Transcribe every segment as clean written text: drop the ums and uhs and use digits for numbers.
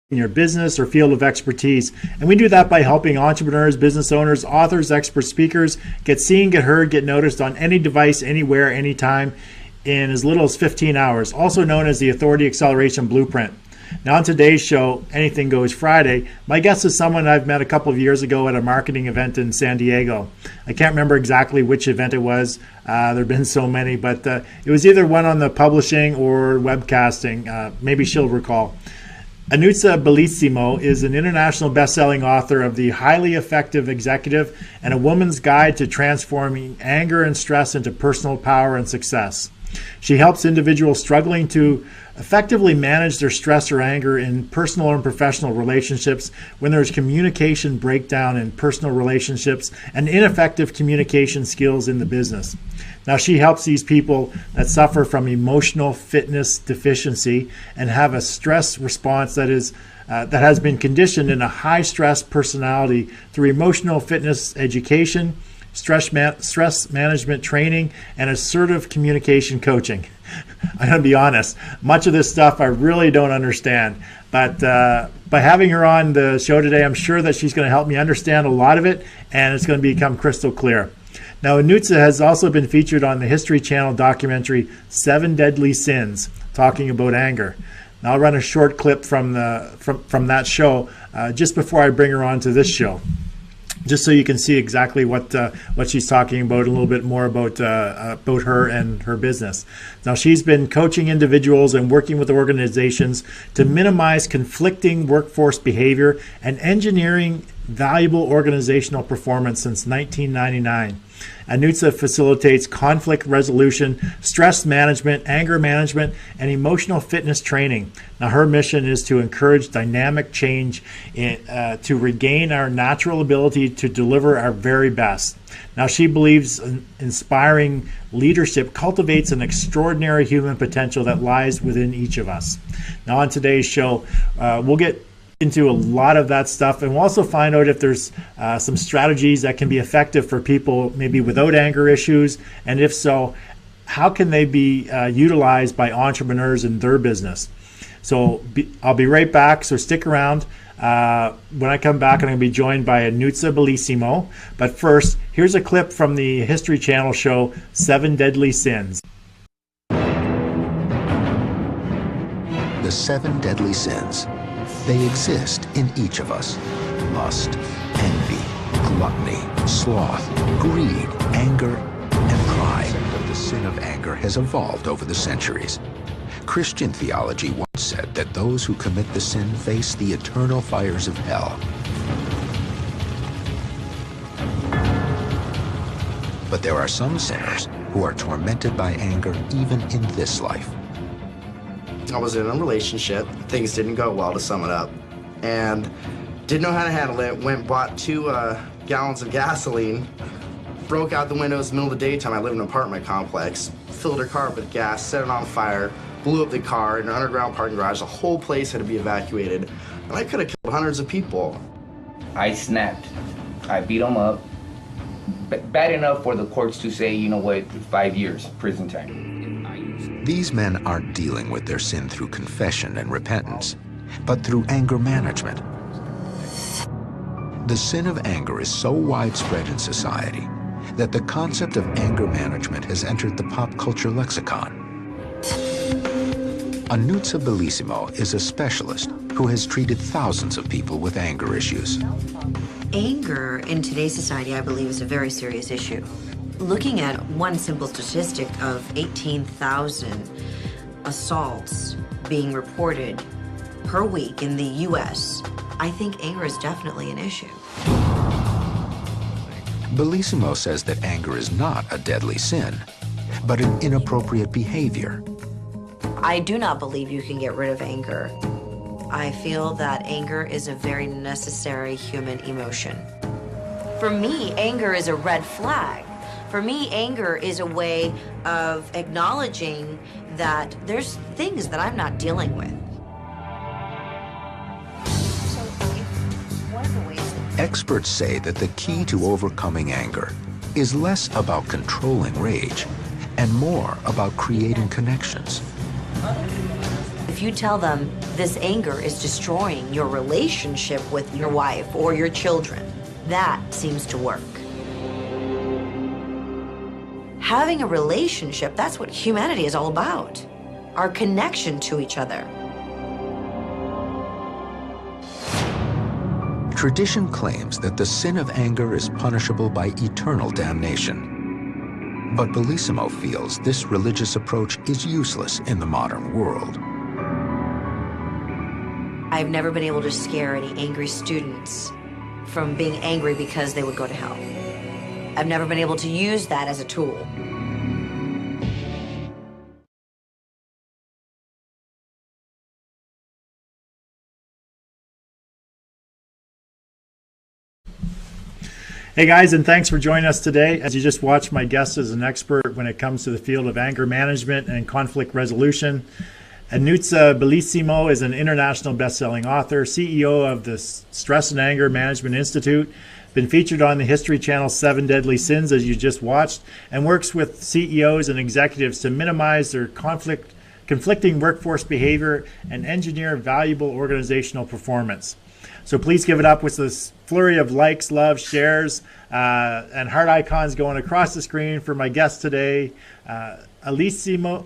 in your business or field of expertise. And we do that by helping entrepreneurs, business owners, authors, expert speakers get seen, get heard, get noticed on any device, anywhere, anytime in as little as 15 hours, also known as the Authority Acceleration Blueprint. Now on today's show, Anything Goes Friday, my guest is someone I've met a couple of years ago at a marketing event in San Diego. I can't remember exactly which event it was. There have been so many, but it was either one on the publishing or webcasting. Maybe she'll recall. Entrepeneur Bellissimo is an international best-selling author of The Highly Effective Executive and A Woman's Guide to Transforming Anger and Stress into Personal Power and Success. She helps individuals struggling to effectively manage their stress or anger in personal and professional relationships when there's communication breakdown in personal relationships and ineffective communication skills in the business. Now, she helps these people that suffer from emotional fitness deficiency and have a stress response that has been conditioned in a high-stress personality through emotional fitness education, stress management training, and assertive communication coaching. I'm going to be honest, much of this stuff I really don't understand, but by having her on the show today, I'm sure that she's going to help me understand a lot of it, and it's going to become crystal clear. Now, Entrepeneur has also been featured on the History Channel documentary 7 Deadly Sins, talking about anger. Now, I'll run a short clip from that show just before I bring her on to this show, just so you can see exactly what she's talking about, a little bit more about her and her business. Now, she's been coaching individuals and working with organizations to minimize conflicting workforce behavior and engineering valuable organizational performance since 1999. Entrepeneur facilitates conflict resolution, stress management, anger management, and emotional fitness training. Now, her mission is to encourage dynamic change to regain our natural ability to deliver our very best. Now, she believes inspiring leadership cultivates an extraordinary human potential that lies within each of us. Now, on today's show, we'll get into a lot of that stuff, and we'll also find out if there's some strategies that can be effective for people maybe without anger issues, and if so, how can they be utilized by entrepreneurs in their business. So I'll be right back, so stick around. When I come back, I'm going to be joined by Entrepeneur Bellissimo, but first, here's a clip from the History Channel show 7 Deadly Sins. The 7 deadly sins. They exist in each of us. Lust, envy, gluttony, sloth, greed, anger, and pride. The sin of anger has evolved over the centuries. Christian theology once said that those who commit the sin face the eternal fires of hell. But there are some sinners who are tormented by anger even in this life. I was in a relationship, things didn't go well, to sum it up, and didn't know how to handle it. Went, bought 2 gallons of gasoline, broke out the windows in the middle of the daytime. I live in an apartment complex, filled her car up with gas, set it on fire, blew up the car in an underground parking garage. The whole place had to be evacuated, and I could have killed hundreds of people. I snapped. I beat him up. Bad enough for the courts to say, you know what, 5 years prison time. These men aren't dealing with their sin through confession and repentance, but through anger management. The sin of anger is so widespread in society that the concept of anger management has entered the pop culture lexicon. Entrepeneur Bellissimo is a specialist who has treated thousands of people with anger issues. Anger in today's society, I believe, is a very serious issue. Looking at one simple statistic of 18,000 assaults being reported per week in the U.S., I think anger is definitely an issue. Bellissimo says that anger is not a deadly sin, but an inappropriate behavior. I do not believe you can get rid of anger. I feel that anger is a very necessary human emotion. For me, anger is a red flag. For me, anger is a way of acknowledging that there's things that I'm not dealing with. Experts say that the key to overcoming anger is less about controlling rage and more about creating connections. If if you tell them this anger is destroying your relationship with your wife or your children, that seems to work. Having a relationship, that's what humanity is all about. Our connection to each other. Tradition claims that the sin of anger is punishable by eternal damnation. But Bellissimo feels this religious approach is useless in the modern world. I've never been able to scare any angry students from being angry because they would go to hell. I've never been able to use that as a tool. Hey guys, and thanks for joining us today. As you just watched, my guest is an expert when it comes to the field of anger management and conflict resolution. Annuzza Bellissimo is an international best-selling author, CEO of the Stress and Anger Management Institute, been featured on the History Channel's 7 Deadly Sins, as you just watched, and works with CEOs and executives to minimize their conflicting workforce behavior and engineer valuable organizational performance. So please give it up with this flurry of likes, love, shares, and heart icons going across the screen for my guest today, Bellissimo.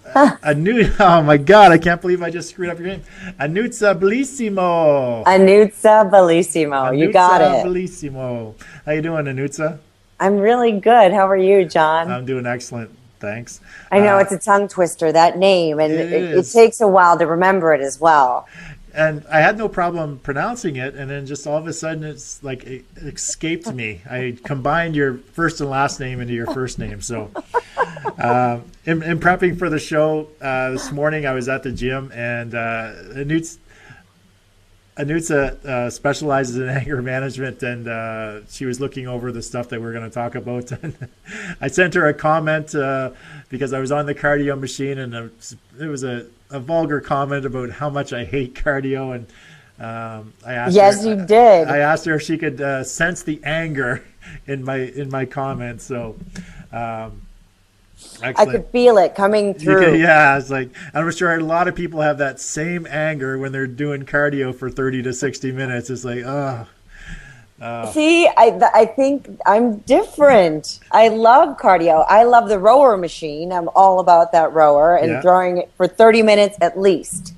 Oh my God, I can't believe I just screwed up your name. Annuzza Bellissimo. Annuzza Bellissimo. You got it. Bellissimo. How you doing, Annuzza? I'm really good. How are you, John? I'm doing excellent. Thanks. I know it's a tongue twister, that name, and it takes a while to remember it as well. And I had no problem pronouncing it, and then just all of a sudden it's like it escaped me. I combined your first and last name into your first name. So in prepping for the show this morning, I was at the gym, and Annuzza specializes in anger management, and she was looking over the stuff that we're going to talk about. And I sent her a comment because I was on the cardio machine, and it was a vulgar comment about how much I hate cardio, and I asked yes, you did. I asked her if she could sense the anger in my comments. So I could feel it coming through. Yeah, it's like I'm sure a lot of people have that same anger when they're doing cardio for 30 to 60 minutes. It's like, See, I think I'm different. I love cardio. I love the rower machine. I'm all about that rower and throwing it for 30 minutes at least.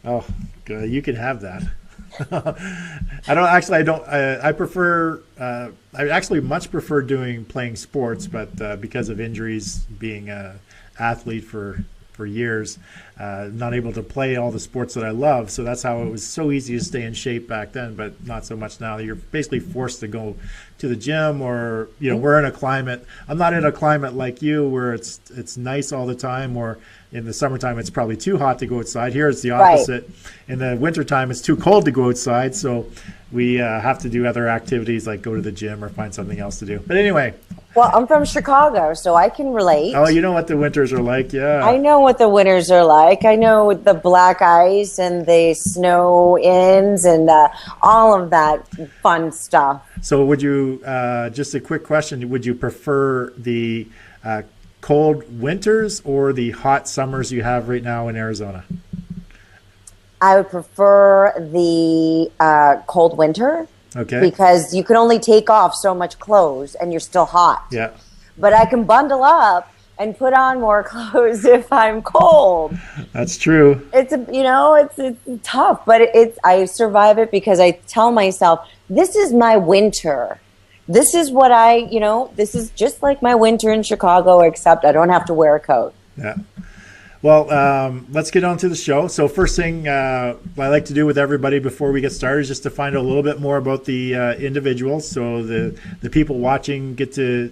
Oh, good. You can have that. I prefer, I actually much prefer playing sports, but because of injuries, being an athlete for years, not able to play all the sports that I love. So that's how it was so easy to stay in shape back then, but not so much now. You're basically forced to go to the gym, or, we're in a climate. I'm not in a climate like you where it's nice all the time, or in the summertime it's probably too hot to go outside. Here it's the opposite. Right. In the wintertime it's too cold to go outside, so we have to do other activities like go to the gym or find something else to do. But anyway. Well, I'm from Chicago, so I can relate. Oh, you know what the winters are like, yeah. I know what the winters are like. I know the black ice and the snow ins and all of that fun stuff. So would you, just a quick question, would you prefer the cold winters or the hot summers you have right now in Arizona? I would prefer the cold winter. Okay. Because you can only take off so much clothes and you're still hot. Yeah. But I can bundle up and put on more clothes if I'm cold. That's true. It's tough, but I survive it because I tell myself, this is my winter. This is what this is just like my winter in Chicago, except I don't have to wear a coat. Yeah. Well, let's get on to the show. So first thing I like to do with everybody before we get started is just to find out a little bit more about the individuals. So the people watching get to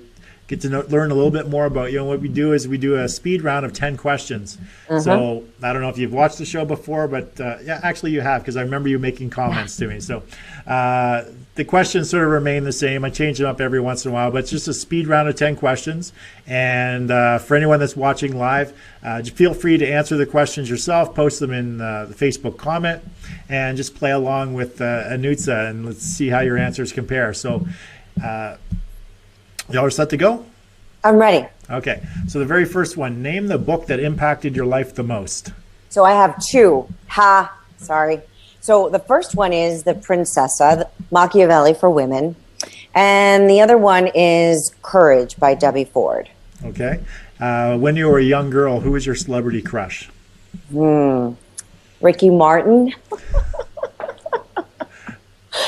learn a little bit more about you. And what we do is we do a speed round of 10 questions. So I don't know if you've watched the show before, but yeah, actually you have, because I remember you making comments to me. So the questions sort of remain the same. I change them up every once in a while, but it's just a speed round of 10 questions. And for anyone that's watching live, just feel free to answer the questions yourself, post them in the Facebook comment, and just play along with Annuzza, and let's see how your answers compare. So y'all are set to go? I'm ready. Okay. So the very first one, name the book that impacted your life the most. So I have two. Sorry. So the first one is The Princessa, Machiavelli for Women. And the other one is Courage by Debbie Ford. Okay. When you were a young girl, who was your celebrity crush? Ricky Martin.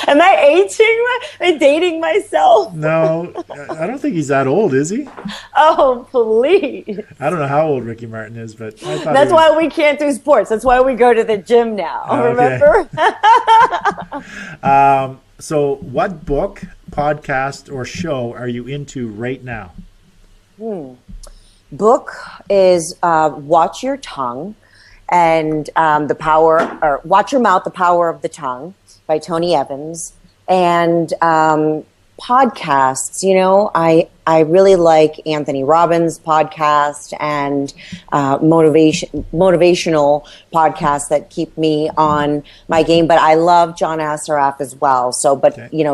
Am I aging? Am I dating myself? No, I don't think he's that old, is he? Oh, please. I don't know how old Ricky Martin is, but I thought That's why we can't do sports. That's why we go to the gym now. Okay. Remember? So what book, podcast, or show are you into right now? Book is Watch Your Tongue and Watch Your Mouth, The Power of the Tongue by Tony Evans. And podcasts, I really like Anthony Robbins' podcast and motivational podcasts that keep me on my game. But I love John Assaraf as well.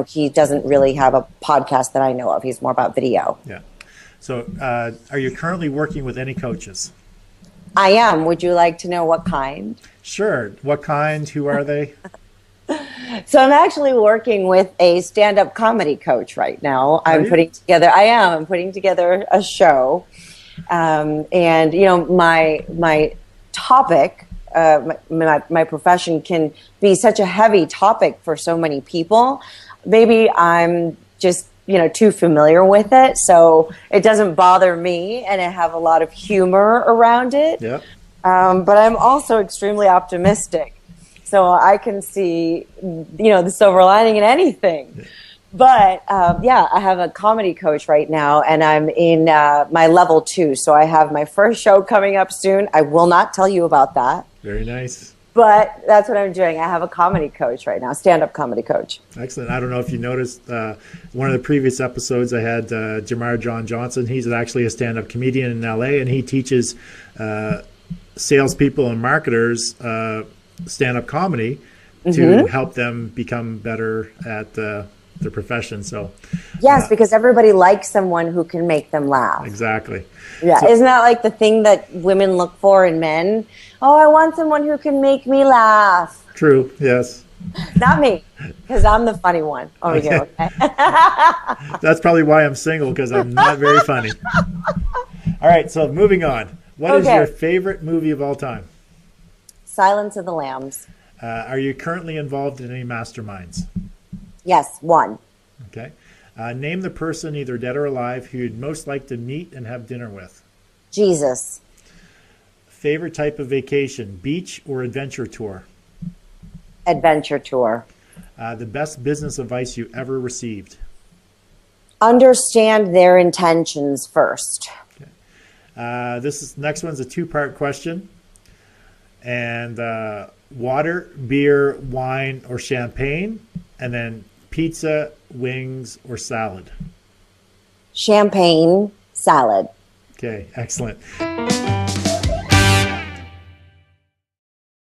He doesn't really have a podcast that I know of. He's more about video. Yeah. So are you currently working with any coaches? I am. Would you like to know what kind? Sure. What kind? Who are they? So I'm actually working with a stand-up comedy coach right now. I'm putting together a show. My topic, my profession can be such a heavy topic for so many people. Maybe I'm just, too familiar with it. So it doesn't bother me and I have a lot of humor around it. Yeah. But I'm also extremely optimistic. So I can see, the silver lining in anything. But I have a comedy coach right now, and I'm in my level 2. So I have my first show coming up soon. I will not tell you about that. Very nice. But that's what I'm doing. I have a comedy coach right now, stand-up comedy coach. Excellent. I don't know if you noticed one of the previous episodes I had Jamar John Johnson. He's actually a stand-up comedian in LA, and he teaches salespeople and marketers stand-up comedy to help them become better at their profession. So yes, because everybody likes someone who can make them laugh. Exactly. Yeah, isn't that like the thing that women look for in men? Oh, I want someone who can make me laugh. True. Yes. Not me, because I'm the funny one over here. Okay. That's probably why I'm single, because I'm not very funny. All right. So moving on. What is your favorite movie of all time? Silence of the Lambs. Are you currently involved in any masterminds? Yes, one. Okay. Name the person, either dead or alive, who you'd most like to meet and have dinner with. Jesus. Favorite type of vacation, beach or adventure tour? Adventure tour. The best business advice you ever received? Understand their intentions first. Okay. Next one's a two-part question. And water, beer, wine, or champagne, and then pizza, wings, or salad. Champagne, salad. Okay, excellent.